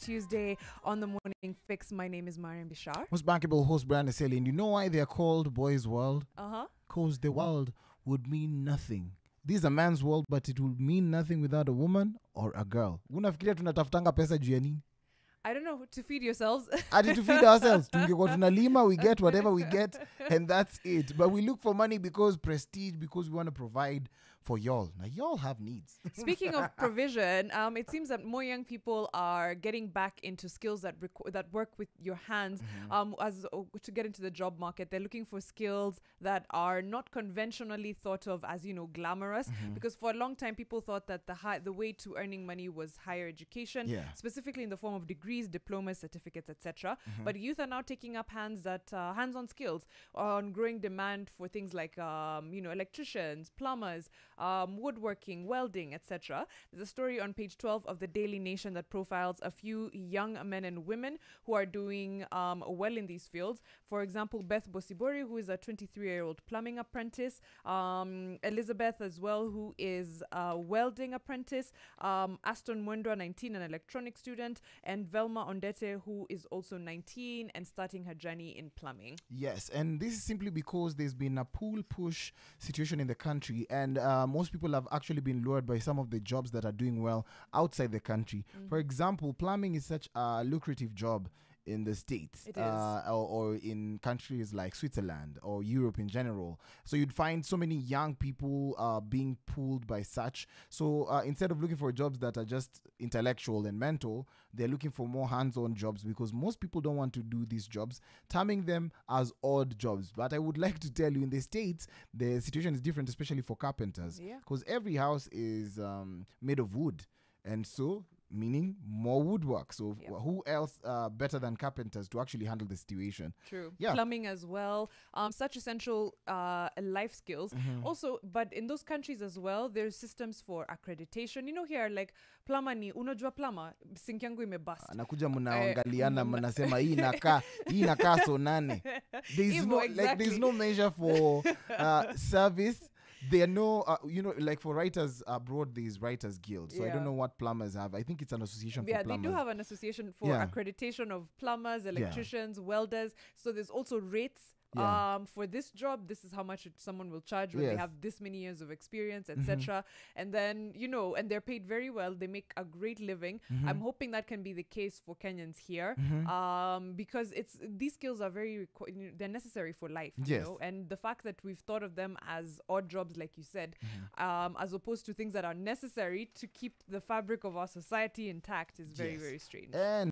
Tuesday on the Morning Fix. My name is Mariam Bishar. Most bankable host, Brian Aseli. And you know why they're called Boys' World? Because the world would mean nothing. This is a man's world, but it would mean nothing without a woman or a girl. Unafikiria tunatafutanga pesa juu ya nini? I don't know, to feed yourselves. To feed ourselves. Tungekuwa tunalima, we get whatever we get, and that's it. But we look for money because prestige, because we want to provide for y'all. Now, y'all have needs. Speaking of provision, it seems that more young people are getting back into skills that that work with your hands. To get into the job market, they're looking for skills that are not conventionally thought of as, glamorous. Because for a long time, people thought that the way to earning money was higher education, specifically in the form of degrees, diplomas, certificates, etc. But youth are now taking up hands-on skills on growing demand for things like electricians, plumbers, woodworking, welding, etc. There's a story on page 12 of the Daily Nation that profiles a few young men and women who are doing well in these fields. For example, Beth Bosibori, who is a 23-year-old plumbing apprentice, Elizabeth as well, who is a welding apprentice, Aston Mwendwa, 19, an electronic student, and Velma Ondete, who is also 19 and starting her journey in plumbing. Yes, and this is simply because there's been a pull-push situation in the country, and most people have actually been lured by some of the jobs that are doing well outside the country. For example, plumbing is such a lucrative job in the States, or in countries like Switzerland or Europe in general. So you'd find so many young people being pulled by such. So instead of looking for jobs that are just intellectual and mental, they're looking for more hands-on jobs because most people don't want to do these jobs, terming them as odd jobs. But I would like to tell you, in the States, the situation is different, especially for carpenters, because every house is made of wood. And so, meaning more woodwork. So who else better than carpenters to actually handle the situation? True. Plumbing as well. Such essential life skills. Also, but in those countries as well, there's systems for accreditation. Here, like plumber ni, unajua plumber, sink yangu imebust. Anakuja mnaangaliana mnasema hii inakaa so nane. There's no measure for service. There are no, like for writers abroad, there's Writers Guild. So I don't know what plumbers have. I think it's an association for plumbers. Yeah, they do have an association for accreditation of plumbers, electricians, welders. So there's also rates. For this job, this is how much someone will charge when they have this many years of experience, etc. And then, and they're paid very well. They make a great living. I'm hoping that can be the case for Kenyans here, because these skills are they're necessary for life, and the fact that we've thought of them as odd jobs, like you said, as opposed to things that are necessary to keep the fabric of our society intact is very, very strange. And